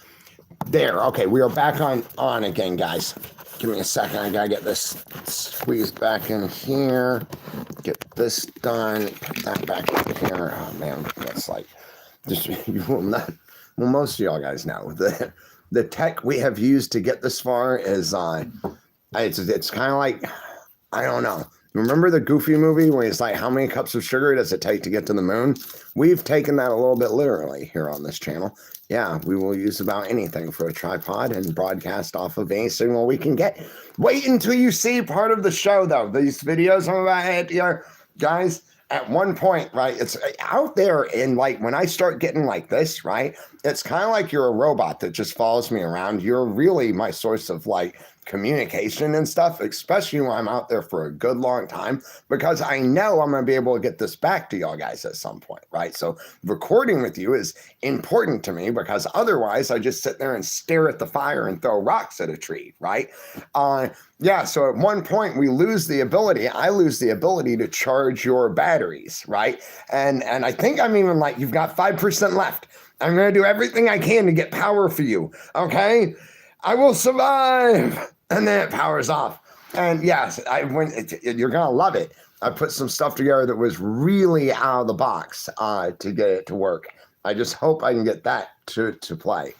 There, okay, we are back on again, guys. Give me a second. I gotta get this squeezed back in here. Get this done. Put that back in here. Oh man, that's like just you will not. Well, most of y'all guys know the tech we have used to get this far is it's kind of like, I don't know. Remember the Goofy movie where it's like, how many cups of sugar does it take to get to the moon? We've taken that a little bit literally here on this channel. Yeah, we will use about anything for a tripod and broadcast off of any signal we can get. Wait until you see part of the show, though. These videos I'm about to here, guys, at one point, right, it's out there in, like, when I start getting like this, right, it's kind of like you're a robot that just follows me around. You're really my source of, like, communication and stuff, especially when I'm out there for a good long time, because I know I'm going to be able to get this back to y'all guys at some point, right? So recording with you is important to me because otherwise I just sit there and stare at the fire and throw rocks at a tree, right? Yeah, so at one point I lose the ability to charge your batteries, right? And I think I'm even like, you've got 5% left. I'm going to do everything I can to get power for you, okay? I will survive. And then it powers off. And yes, you're going to love it. I put some stuff together that was really out of the box to get it to work. I just hope I can get that to play.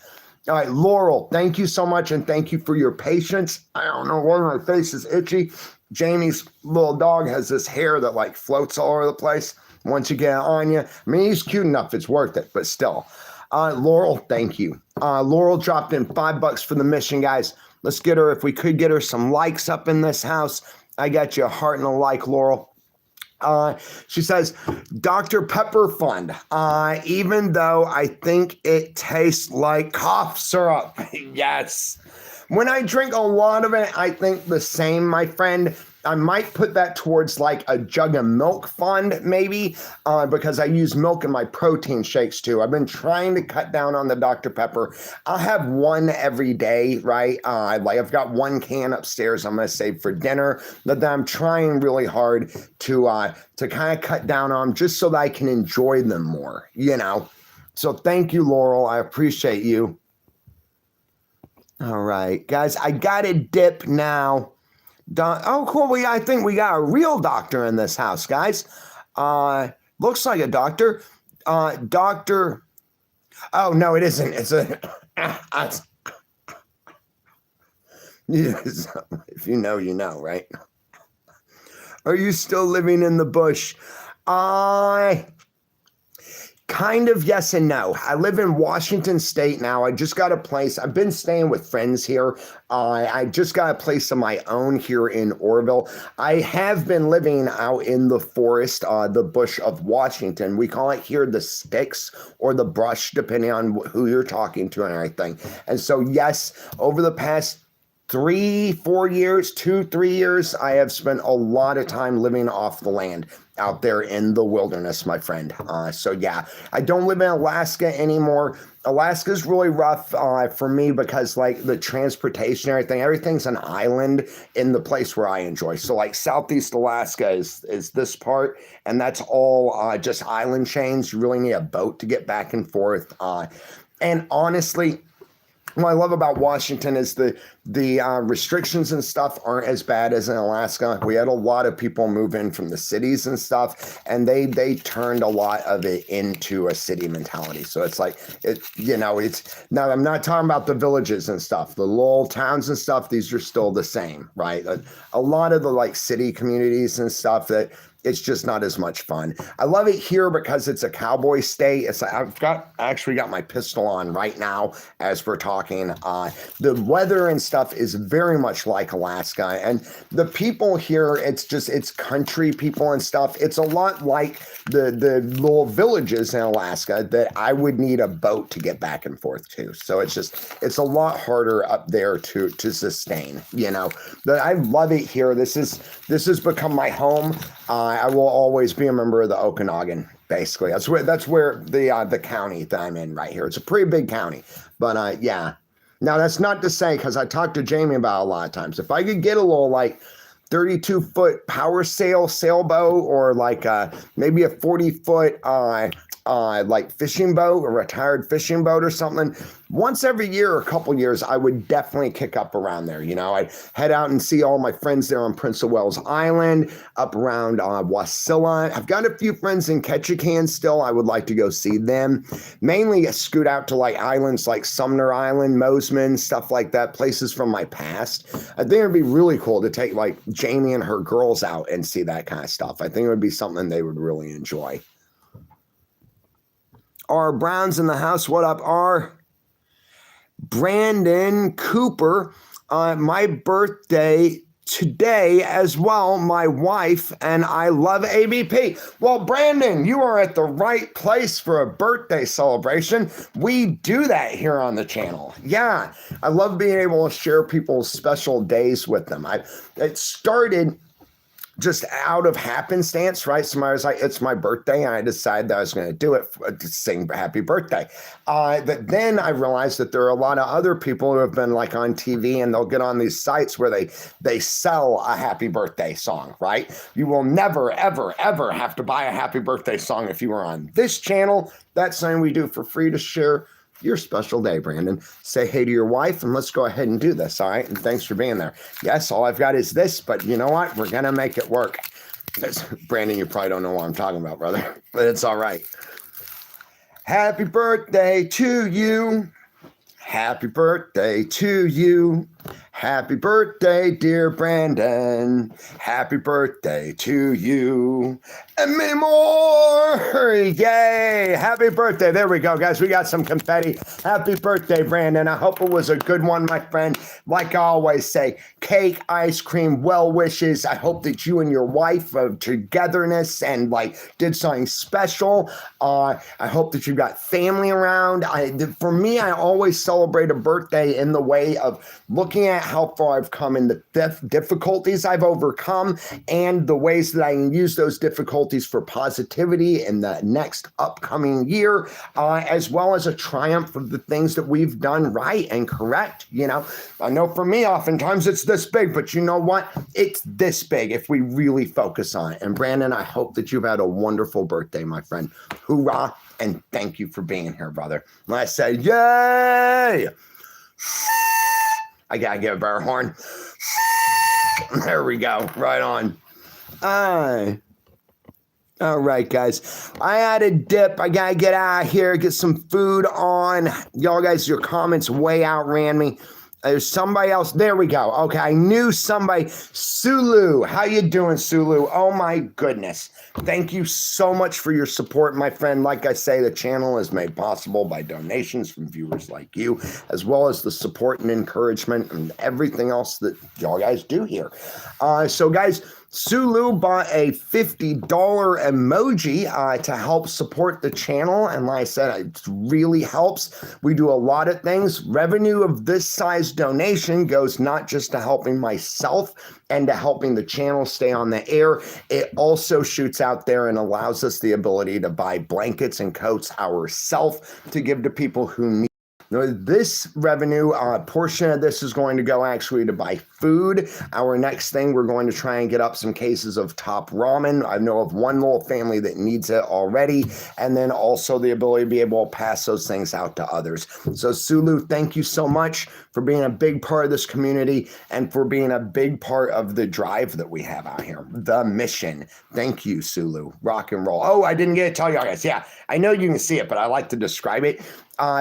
All right, Laurel, thank you so much. And thank you for your patience. I don't know why my face is itchy. Jamie's little dog has this hair that like floats all over the place. Once you get it on you, I mean, he's cute enough. It's worth it, but still. Laurel, thank you. Laurel dropped in $5 for the mission, guys. Let's get her, if we could get her some likes up in this house. I got you a heart and a like, Laurel. She says, Dr. Pepper Fund, even though I think it tastes like cough syrup. Yes. When I drink a lot of it, I think the same, my friend. I might put that towards like a jug of milk fund, maybe, because I use milk in my protein shakes too. I've been trying to cut down on the Dr. Pepper. I'll have one every day, right? Like I've got one can upstairs I'm going to save for dinner, but then I'm trying really hard to kind of cut down on just so that I can enjoy them more, you know? So thank you, Laurel. I appreciate you. All right, guys, I got to dip now. Oh, cool. I think we got a real doctor in this house, guys. Looks like a doctor. Doctor. Oh, no, it isn't. It's a. If you know, you know, right? Are you still living in the bush? Kind of yes and no. I live in Washington State now. I just got a place. I've been staying with friends here. I just got a place of my own here in Orville. I have been living out in the forest, the bush of Washington. We call it here the sticks or the brush, depending on who you're talking to and everything. And so, yes, over the past 3-4 years, 2-3 years, I have spent a lot of time living off the land out there in the wilderness, my friend. So yeah, I don't live in Alaska anymore. Alaska's really rough for me because like the transportation, everything's an island in the place where I enjoy. So like Southeast Alaska is this part, and that's all just island chains. You really need a boat to get back and forth. And honestly, what I love about Washington is the restrictions and stuff aren't as bad as in Alaska. We had a lot of people move in from the cities and stuff, and they turned a lot of it into a city mentality. So it's like, it's now I'm not talking about the villages and stuff, the little towns and stuff. These are still the same, right? A lot of the like city communities and stuff that it's just not as much fun. I love it here because it's a cowboy state. I've actually got my pistol on right now as we're talking. The weather and stuff is very much like Alaska, and the people here, it's country people and stuff. It's a lot like the little villages in Alaska that I would need a boat to get back and forth to. So it's a lot harder up there to sustain, But I love it here. This has become my home. I will always be a member of the Okanagan, basically. That's where the county that I'm in right here. It's a pretty big county, but yeah. Now that's not to say, because I talked to Jamie about it a lot of times, if I could get a little like 32-foot power sailboat, or like maybe a 40-foot like fishing boat, a retired fishing boat or something, once every year or a couple years, I would definitely kick up around there. I'd head out and see all my friends there on Prince of Wales Island, up around Wasilla. I've got a few friends in Ketchikan still. I would like to go see them. Mainly scoot out to like islands like Sumner Island, Mosman, stuff like that, places from my past. I think it'd be really cool to take like Jamie and her girls out and see that kind of stuff. I think it would be something they would really enjoy. R. Brown's in the house. What up, R? Brandon Cooper. My birthday today as well. My wife and I love ABP. Well, Brandon, you are at the right place for a birthday celebration. We do that here on the channel. Yeah, I love being able to share people's special days with them. It started just out of happenstance, right? Somebody was like, it's my birthday, and I decided that I was going to do it to sing happy birthday. But then I realized that there are a lot of other people who have been like on TV, and they'll get on these sites where they sell a happy birthday song, right? You will never, ever, ever have to buy a happy birthday song if you are on this channel. That's something we do for free to share your special day, Brandon. Say hey to your wife, and let's go ahead and do this, all right? And thanks for being there. Yes, all I've got is this, but you know what? We're going to make it work. Brandon, you probably don't know what I'm talking about, brother, but it's all right. Happy birthday to you. Happy birthday to you. Happy birthday, dear Brandon. Happy birthday to you. And many more. Yay. Happy birthday. There we go, guys. We got some confetti. Happy birthday, Brandon. I hope it was a good one, my friend. Like I always say, cake, ice cream, well wishes. I hope that you and your wife of togetherness and did something special. I hope that you got family around. For me, I always celebrate a birthday in the way of looking at how far I've come in the difficulties I've overcome and the ways that I can use those difficulties for positivity in the next upcoming year, as well as a triumph of the things that we've done right and correct. I know for me, oftentimes it's this big, but you know what? It's this big if we really focus on it. And Brandon, I hope that you've had a wonderful birthday, my friend. Hoorah, and thank you for being here, brother. And I say, yay! I gotta get a better horn. There we go. Right on. All right, guys. I had a dip. I gotta get out of here, get some food on. Y'all guys, your comments way outran me. There's somebody else. There we go. Okay, I knew somebody. Sulu. How you doing, Sulu? Oh, my goodness. Thank you so much for your support, my friend. Like I say, the channel is made possible by donations from viewers like you, as well as the support and encouragement and everything else that y'all guys do here. So, guys, Sulu bought a $50 emoji to help support the channel. And like I said, it really helps. We do a lot of things. Revenue of this size donation goes not just to helping myself and to helping the channel stay on the air. It also shoots out there and allows us the ability to buy blankets and coats ourselves to give to people who need. This revenue portion of this is going to go actually to buy food. Our next thing, we're going to try and get up some cases of top ramen. I know of one little family that needs it already, and then also the ability to be able to pass those things out to others. So Sulu, thank you so much for being a big part of this community and for being a big part of the drive that we have out here, the mission. Thank you, Sulu. Rock and roll. Oh, I didn't get to tell you guys. Yeah, I know you can see it, but I like to describe it.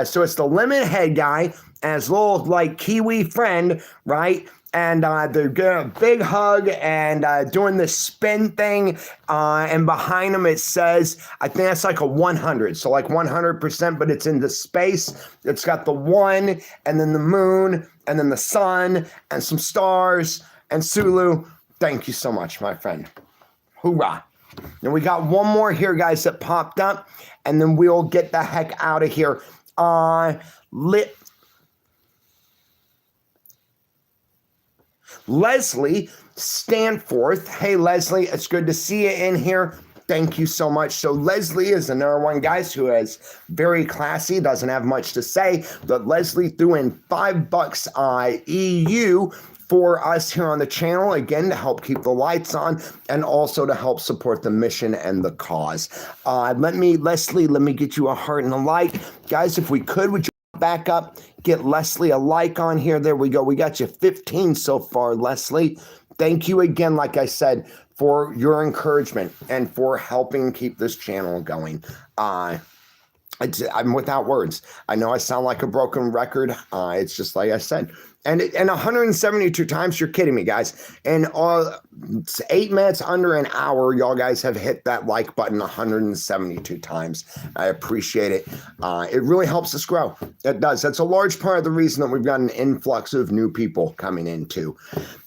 So it's the lemon head guy and his little Kiwi friend, right? And they're getting a big hug and doing this spin thing. And behind them it says, I think that's like a 100. So 100%, but it's in the space. It's got the 1 and then the moon and then the sun and some stars. And Sulu, thank you so much, my friend. Hoorah. And we got one more here, guys, that popped up. And then we'll get the heck out of here. Leslie Stanforth. Hey, Leslie, it's good to see you in here. Thank you so much. So Leslie is another one, guys, who is very classy, doesn't have much to say, but Leslie threw in $5 EU for us here on the channel, again, to help keep the lights on and also to help support the mission and the cause. Leslie, let me get you a heart and a like. Guys, if we could you back up, get Leslie a like on here. There we go. We got you 15 so far, Leslie. Thank you again, like I said, for your encouragement and for helping keep this channel going. I'm without words. I know I sound like a broken record. It's just like I said. And 172 times, you're kidding me, guys. And 8 minutes, under an hour, y'all guys have hit that like button 172 times. I appreciate it. It really helps us grow. It does. That's a large part of the reason that we've got an influx of new people coming in too.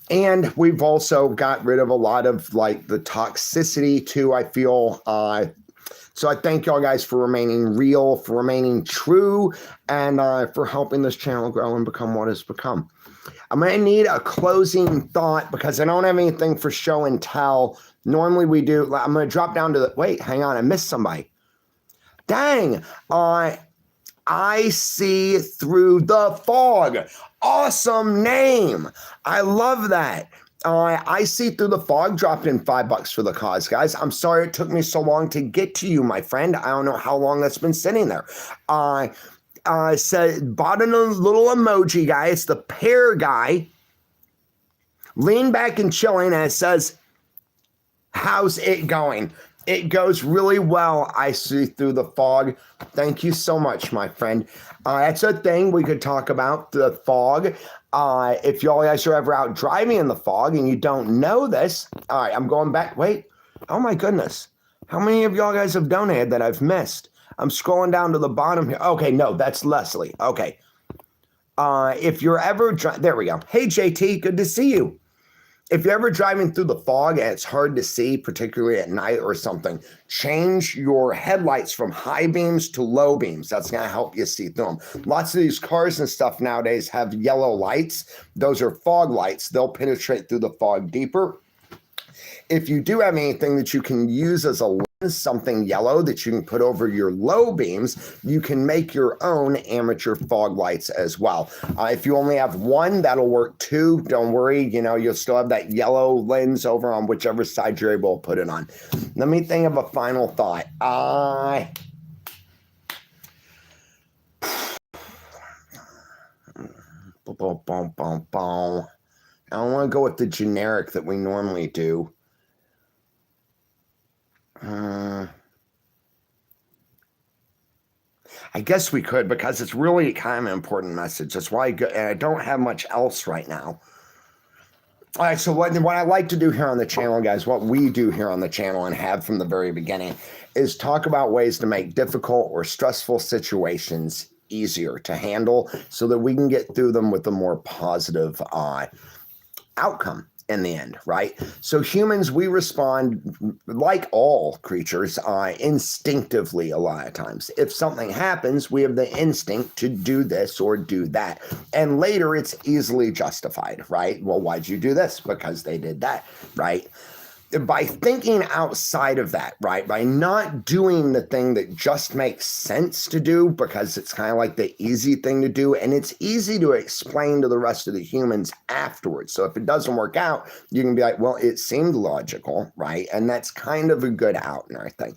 And we've also got rid of a lot of the toxicity too, I feel. So I thank y'all guys for remaining real, for remaining true, and for helping this channel grow and become what it's become. I'm going to need a closing thought because I don't have anything for show and tell. Normally we do. I'm going to drop down to the... Wait, hang on. I missed somebody. Dang. I see through the fog. Awesome name. I love that. I see through the fog dropped in $5 for the cause, guys. I'm sorry it took me so long to get to you, my friend. I don't know how long that's been sitting there. Said bought a little emoji, guy. It's the pear guy. Lean back and chilling, and it says, "How's it going?" It goes really well. I see through the fog. Thank you so much, my friend. That's a thing we could talk about, the fog. If y'all guys are ever out driving in the fog and you don't know this, all right, I'm going back. Wait, oh my goodness. How many of y'all guys have donated that I've missed? I'm scrolling down to the bottom here. Okay, no, that's Leslie. Okay. If you're ever, there we go. Hey, JT, good to see you. If you're ever driving through the fog and it's hard to see, particularly at night or something, change your headlights from high beams to low beams. That's going to help you see through them. Lots of these cars and stuff nowadays have yellow lights. Those are fog lights. They'll penetrate through the fog deeper. If you do have anything that you can use as a lens, something yellow that you can put over your low beams, you can make your own amateur fog lights as well. If you only have one, that'll work too. Don't worry, you'll still have that yellow lens over on whichever side you're able to put it on. Let me think of a final thought. I don't want to go with the generic that we normally do. I guess we could, because it's really kind of an important message. That's why I don't have much else right now. All right, so what I like to do here on the channel, guys, what we do here on the channel and have from the very beginning, is talk about ways to make difficult or stressful situations easier to handle so that we can get through them with a more positive outcome in the end, right? So humans, we respond like all creatures instinctively a lot of times. If something happens, we have the instinct to do this or do that. And later it's easily justified, right? Well, why'd you do this? Because they did that, right? By thinking outside of that, right? By not doing the thing that just makes sense to do, because it's kind of like the easy thing to do, and it's easy to explain to the rest of the humans afterwards. So if it doesn't work out, you can be like, well, it seemed logical, right? And that's kind of a good out and everything.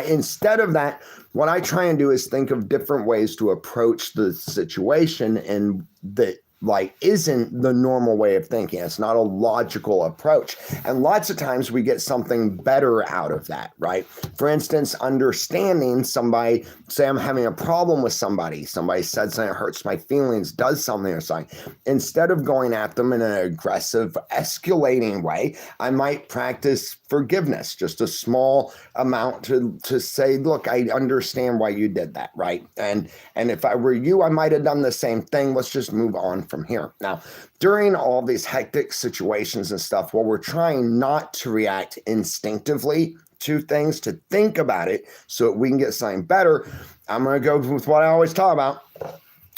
Instead of that, what I try and do is think of different ways to approach the situation, and that isn't the normal way of thinking. It's not a logical approach. And lots of times we get something better out of that, right? For instance, understanding somebody, say I'm having a problem with somebody said something that hurts my feelings, does something or something. Instead of going at them in an aggressive, escalating way, I might practice forgiveness, just a small amount to say, look, I understand why you did that, right? And if I were you, I might have done the same thing. Let's just move on from here. Now, during all these hectic situations and stuff, while we're trying not to react instinctively to things, to think about it so that we can get something better, I'm going to go with what I always talk about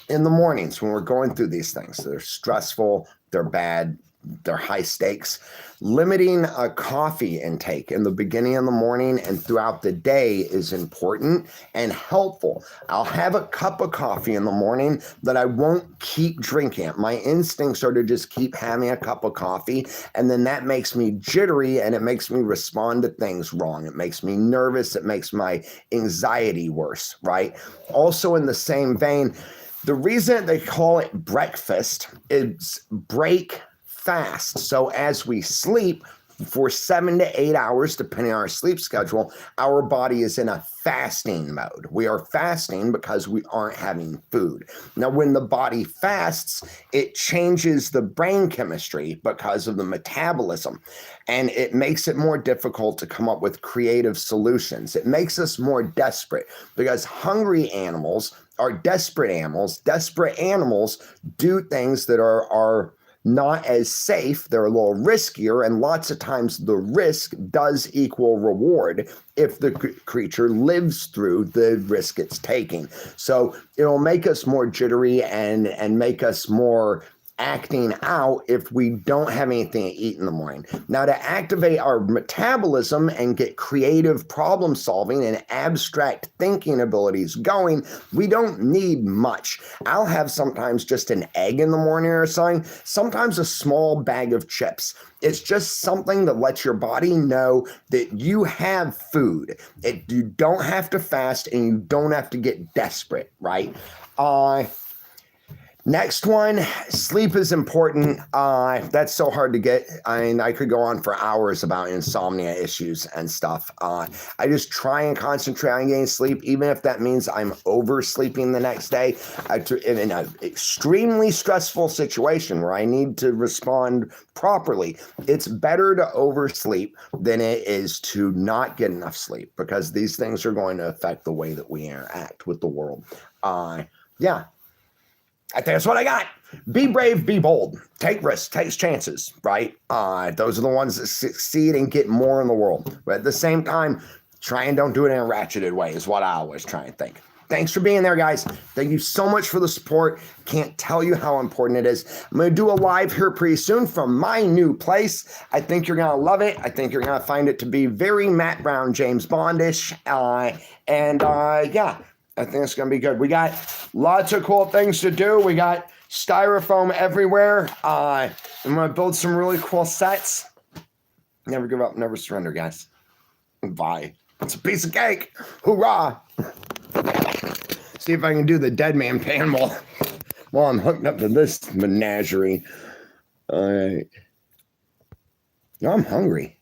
in the mornings when we're going through these things. They're stressful, they're bad, they're high stakes. Limiting a coffee intake in the beginning of the morning and throughout the day is important and helpful. I'll have a cup of coffee in the morning that I won't keep drinking. My instincts are to just keep having a cup of coffee, and then that makes me jittery and it makes me respond to things wrong. It makes me nervous. It makes my anxiety worse, right? Also, in the same vein, the reason they call it breakfast is break fast. So as we sleep for 7 to 8 hours, depending on our sleep schedule, our body is in a fasting mode. We are fasting because we aren't having food. Now, when the body fasts, it changes the brain chemistry because of the metabolism, and it makes it more difficult to come up with creative solutions. It makes us more desperate because hungry animals are desperate animals. Desperate animals do things that are not as safe, they're a little riskier, and lots of times the risk does equal reward if the creature lives through the risk it's taking. So it'll make us more jittery and make us more acting out if we don't have anything to eat in the morning. Now, to activate our metabolism and get creative problem solving and abstract thinking abilities going, we don't need much. I'll have sometimes just an egg in the morning or something, sometimes a small bag of chips. It's just something that lets your body know that you have food. You don't have to fast and you don't have to get desperate, right? Next one, sleep is important. That's so hard to get. I mean, I could go on for hours about insomnia issues and stuff. I just try and concentrate on getting sleep, even if that means I'm oversleeping the next day. In an extremely stressful situation where I need to respond properly, it's better to oversleep than it is to not get enough sleep, because these things are going to affect the way that we interact with the world. Yeah. I think that's what I got. Be brave, be bold, take risks, take chances, right? Those are the ones that succeed and get more in the world. But at the same time, try and don't do it in a ratcheted way is what I always try and think. Thanks for being there, guys. Thank you so much for the support. Can't tell you how important it is. I'm going to do a live here pretty soon from my new place. I think you're going to love it. I think you're going to find it to be very Matt Brown, James Bondish. Yeah. I think it's going to be good. We got lots of cool things to do. We got styrofoam everywhere. I'm going to build some really cool sets. Never give up, never surrender, guys. Bye. It's a piece of cake. Hoorah. See if I can do the dead man pan while I'm hooked up to this menagerie. All right. I'm hungry.